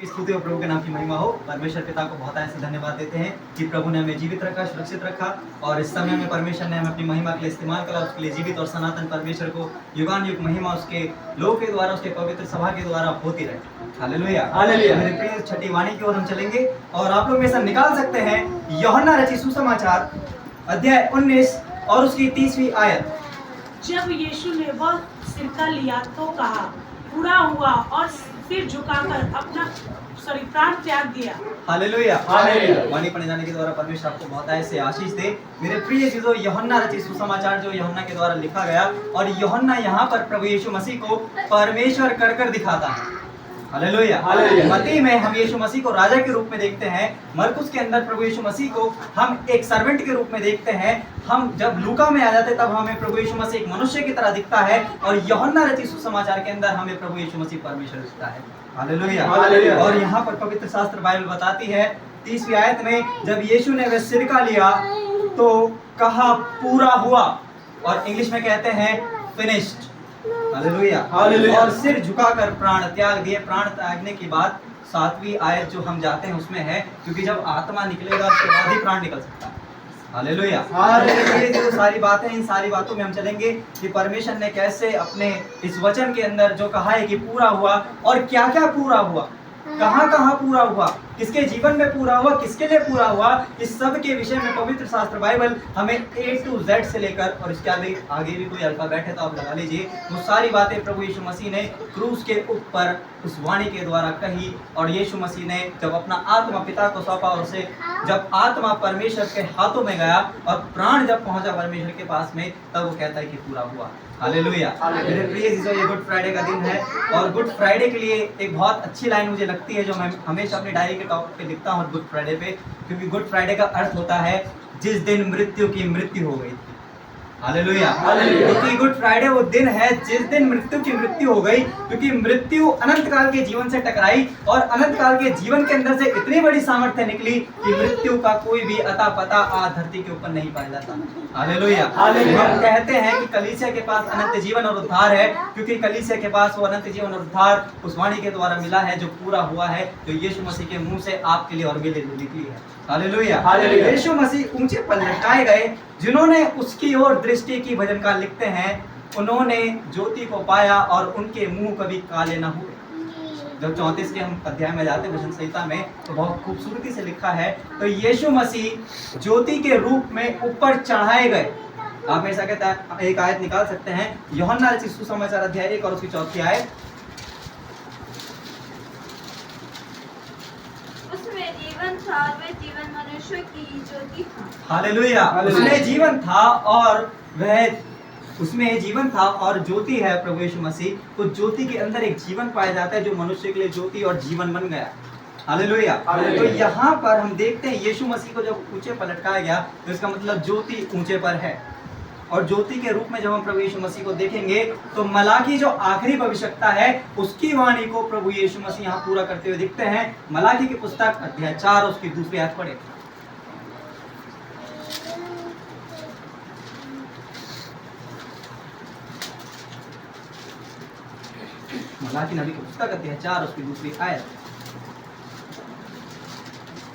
की स्तुति और प्रभु के नाम की महिमा हो। परमेश्वर पिता को बहुत ऐसे धन्यवाद देते हैं कि प्रभु ने हमें जीवित रखा, सुरक्षित रखा और इस समय में परमेश्वर ने हमें अपनी महिमा के लिए इस्तेमाल करा। उसके लिए जीवित और सनातन परमेश्वर को युगान युग महिमा उसके लोगों के द्वारा, उसके पवित्र सभा के द्वारा होती रहे। Hallelujah, hallelujah. मेरे प्रिय छठी वाणी की ओर हम चलेंगे और आप लोग में से निकाल सकते हैं यूहन्ना रचित सुसमाचार अध्याय 19 और उसकी 30वीं आयत। जब यीशु ने वह सिरका लिया तो कहा, पूरा हुआ, और सिर झुकाकर अपना प्राण त्याग दिया। Hallelujah, hallelujah. वाणी पढ़े जाने के द्वारा परमेश्वर आपको बहुत ऐसे आशीष दे। मेरे प्रिय चीजों, यूहन्ना रचित सुसमाचार जो यूहन्ना के द्वारा लिखा गया, और यूहन्ना यहाँ पर प्रभु यीशु मसीह को परमेश्वर कर दिखाता है। Hallelujah, hallelujah. मत्ती में हम यीशु मसीह को राजा के रूप में देखते हैं। मरकुस के अंदर प्रभु यीशु मसीह को हम एक सर्वेंट के रूप में देखते हैं। हम जब लूका में आ जाते तब हमें प्रभु यीशु मसीह एक मनुष्य की तरह दिखता है, और यूहन्ना रचित सुसमाचार के अंदर हमें प्रभु यीशु मसीह परमेश्वर दिखता है। Hallelujah, hallelujah. और यहाँ पर पवित्र शास्त्र बाइबल बताती है 30वीं आयत में, जब यीशु ने वह सिरका लिया तो कहा पूरा हुआ, और इंग्लिश में कहते हैं फिनिश्ड। Hallelujah, hallelujah. और सिर झुकाकर प्राण त्याग दिए। प्राण त्यागने की बात 7वीं आयत जो हम जाते हैं उसमें है, क्योंकि जब आत्मा निकलेगा उसके बाद ही प्राण निकल सकता है। Hallelujah, hallelujah. ये जो सारी बातें, इन सारी बातों में हम चलेंगे कि परमेश्वर ने कैसे अपने इस वचन के अंदर जो कहा है कि पूरा हुआ, और क्या क्या पूरा हुआ, कहाँ कहाँ पूरा हुआ, किसके जीवन में पूरा हुआ, किसके लिए पूरा हुआ, इस सब के विषय में पवित्र शास्त्र बाइबल हमें A to Z से लेकर, और इसके आगे भी कोई अल्फाबेट है तो आप लगा लीजिए, वो सारी बातें प्रभु यीशु मसीह ने क्रूस के ऊपर उस वाणी के द्वारा कही। और यीशु मसीह ने जब अपना आत्मा पिता को सौंपा, और उसे जब आत्मा परमेश्वर के हाथों में गया और प्राण जब पहुंचा परमेश्वर के पास में, तब वो कहता है कि पूरा हुआ। हालेलुया। मेरे प्रिय चीजों, ये गुड फ्राइडे का दिन है, और गुड फ्राइडे के लिए एक बहुत अच्छी लाइन मुझे लगती है जो मैं हमेशा अपनी डायरी के टॉप पे लिखता हूँ गुड फ्राइडे पे, क्योंकि गुड फ्राइडे का अर्थ होता है जिस दिन मृत्यु की मृत्यु हो गई थी। Hallelujah, hallelujah. क्योंकि गुड फ्राइडे वो दिन है जिस दिन मृत्यु की मृत्यु हो गई, क्योंकि मृत्यु अनंत काल के जीवन से टकराई, और अनंत काल के जीवन के अंदर से इतनी बड़ी सामर्थ्य निकली कि मृत्यु का कोई भी अता पता आज धरती के ऊपर नहीं पाया जाता। Hallelujah, hallelujah. हम कहते हैं कि कलीसिया के पास अनंत जीवन और उद्धार है, क्योंकि कलीसिया के पास वो अनंत जीवन और उद्धार उस वाणी के द्वारा मिला है जो पूरा हुआ है, जो यीशु मसीह के मुंह से आपके लिए और मेरे लिए निकली है। Hallelujah, hallelujah. यीशु मसीह ऊंचे पर लटकाए गए, जिन्होंने उसकी ओर दृष्टि की, भजनकार लिखते हैं, उन्होंने ज्योति को पाया और उनके मुंह कभी काले न हुए। जब 34 के हम अध्याय में जाते हैं वचन संहिता में, तो बहुत खूबसूरती से लिखा है, तो यीशु मसीह ज्योति के रूप में ऊपर चढ़ाए गए। आप मेरे साथ कहता एक आयत निकाल सकते हैं, यूहन्ना रचित सुसमाचार अध्याय 1 और उसकी 4थी आयत। उसमें जीवन था, वह जीवन मनुष्य की ज्योति था। हालेलुया। उसमें जीवन था और वह उसमें जीवन था और ज्योति है प्रभु यीशु मसीह। तो ज्योति के अंदर एक जीवन पाया जाता है जो मनुष्य के लिए ज्योति और जीवन बन गया। हालेलुया। तो यहाँ पर हम देखते हैं यीशु मसीह को जब ऊंचे पर लटकाया गया, तो इसका मतलब ज्योति ऊंचे पर है, और ज्योति के रूप में जब हम प्रभु यीशु मसीह को देखेंगे तो मलाकी जो आखिरी भविष्यवक्ता है उसकी वाणी को प्रभु यीशु मसीह यहाँ पूरा करते हुए दिखते हैं। मलाकी की पुस्तक अध्याय 4 उसकी 2री आयत पढ़े। मलाकी नबी की पुस्तक अध्याय 4 उसकी 2री आयत।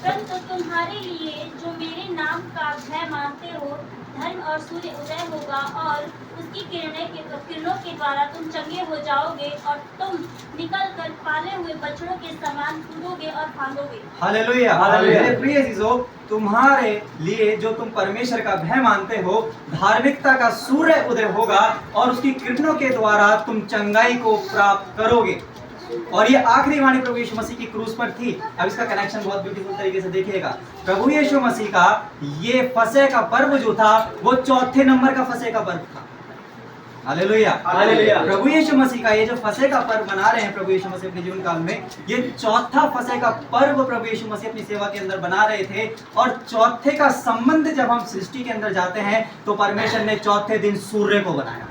परंतु तुम्हारे लिए जो मेरे नाम का भय मानते हो, धर्म और सूर्य उदय होगा, और उसकी किरणों के द्वारा तुम चंगे हो जाओगे, और तुम निकलकर पाले हुए बछड़ों के समान कूदोगे और फांदोगे। Hallelujah, hallelujah. मेरे प्रिय चीजों, तुम्हारे लिए जो तुम परमेश्वर का भय मानते हो, धार्मिकता का सूर्य उदय होगा, और उसकी किरणों के द्वारा तुम चंगाई को प्राप्त करोगे। और ये आखिरी वाणी प्रभु यीशु मसीह की क्रूस पर थी। अब इसका कनेक्शन बहुत ब्यूटीफुल तरीके से देखिएगा। प्रभु यीशु मसीह का ये फसह का पर्व जो था वो 4थे नंबर का फसह का पर्व था। Hallelujah, hallelujah. प्रभु यीशु मसीह का ये जो फसह का पर्व मना रहे हैं प्रभु यीशु मसीह अपने जीवन काल में, ये 4था फसह का पर्व प्रभु यीशु मसीह अपनी सेवा के अंदर बना रहे थे। और 4थे का संबंध जब हम सृष्टि के अंदर जाते हैं तो परमेश्वर ने 4थे दिन सूर्य को बनाया।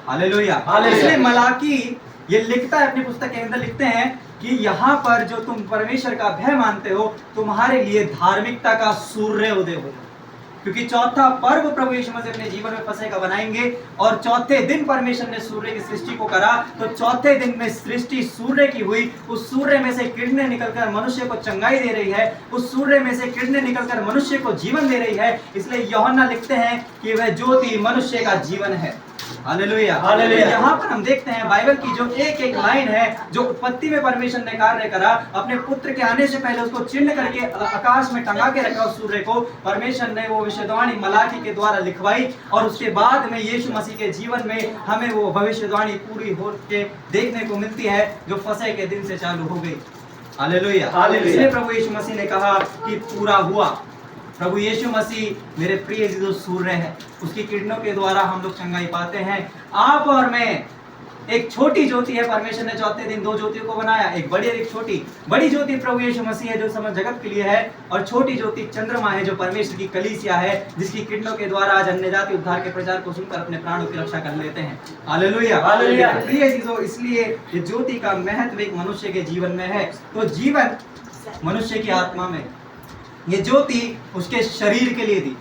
हालेलुया, इसलिए मलाकी ये लिखता है अपनी पुस्तक के अंदर, लिखते हैं कि यहाँ पर जो तुम परमेश्वर का भय मानते हो, तुम्हारे लिए धार्मिकता का सूर्य उदय होगा। क्योंकि चौथा पर्व प्रभु यीशु मसीह अपने जीवन में फसह का बनाएंगे। और चौथे दिन परमेश्वर ने सूर्य की सृष्टि को करा, तो चौथे दिन में सृष्टि सूर्य की हुई। उस सूर्य में से किरणें निकलकर मनुष्य को चंगाई दे रही है, उस सूर्य में से किरणें निकलकर मनुष्य को जीवन दे रही है। इसलिए यूहन्ना लिखते हैं कि वह ज्योति मनुष्य का जीवन है। Hallelujah, hallelujah. यहाँ पर हम देखते हैं बाइबल की जो एक एक लाइन है, जो उत्पत्ति में परमेश्वर ने कार्य करा, अपने पुत्र के आने से पहले उसको चिन्ह करके आकाश में टंगा के रखा। उस सूर्य को परमेश्वर ने वो भविष्यवाणी मलाकी के द्वारा लिखवाई, और उसके बाद में यीशु मसीह के जीवन में हमें वो भविष्यवाणी पूरी हो के देखने को मिलती है, जो फसह के दिन से चालू हो गई। Hallelujah, hallelujah. इसलिए प्रभु यीशु मसीह ने कहा कि पूरा हुआ। प्रभु यीशु मसीह मेरे प्रिय जो सूर्य है, उसकी किरणों के द्वारा हम लोग चंगाई पाते हैं। आप और मैं एक छोटी ज्योति है। परमेश्वर ने चौथे दिन दो ज्योतियों को बनाया, एक बड़ी और एक छोटी। बड़ी ज्योति प्रभु यीशु मसीह है, जो समस्त जगत के लिए है, और छोटी ज्योति चंद्रमा है, जो परमेश्वर की कलीसिया है, जिसकी किरणों के द्वारा आज अन्य जाति उद्धार के प्रचार को सुनकर अपने प्राणों की रक्षा कर लेते हैं। Hallelujah, hallelujah. प्रिय चीजों, इसलिए ये ज्योति का महत्व एक मनुष्य के जीवन में है। तो जीवन मनुष्य की आत्मा में, ये ज्योति उसके शरीर के लिए दी,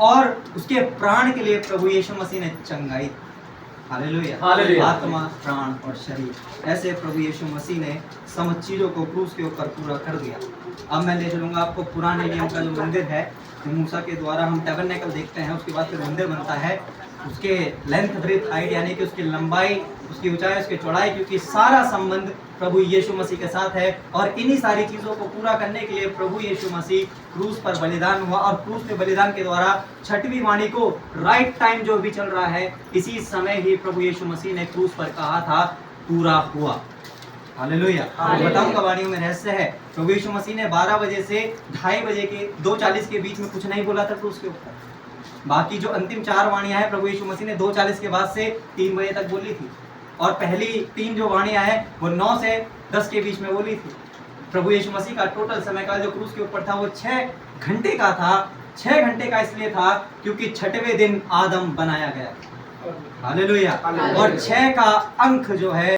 और उसके प्राण के लिए प्रभु यीशु मसीह ने चंगाई। Hallelujah, hallelujah. आत्मा, प्राण और शरीर, ऐसे प्रभु यीशु मसीह ने समस्त चीजों को क्रूस के ऊपर पूरा कर दिया। अब मैं ले चलूंगा आपको पुराने नियम का जो मंदिर है, मूसा के द्वारा हम टैबरनेकल देखते हैं, उसके बाद फिर मंदिर बनता है। उसके लेंथ, ब्रेथ, हाइट, यानी कि उसकी लंबाई, उसकी ऊंचाई, उसकी चौड़ाई, क्योंकि सारा संबंध प्रभु यीशु मसीह के साथ है। और इन्हीं सारी चीजों को पूरा करने के लिए प्रभु यीशु मसीह क्रूस पर बलिदान हुआ, और क्रूस पे बलिदान के द्वारा छठवीं वाणी को, राइट टाइम जो भी चल रहा है, इसी समय ही प्रभु यीशु मसीह ने क्रूस पर कहा था पूरा हुआ। हालेलुया। बताऊंगा वाणियों में रहस्य है। प्रभु यीशु मसीह ने 12 बजे से 2:30 बजे के 2:40 के बीच में कुछ नहीं बोला था क्रूस के ऊपर। बाकी जो अंतिम 4 वाणियां हैं प्रभु यीशु मसीह ने 2:40 के बाद से 3 बजे तक बोली थी, और पहली 3 जो वाणियां हैं वो 9 से 10 के बीच में बोली थी। प्रभु यीशु मसीह का टोटल समय का जो क्रूस के ऊपर था वो 6 घंटे का था। 6 घंटे का इसलिए था क्योंकि 6वें दिन आदम बनाया गया। हालेलुया। और 6 का अंक जो है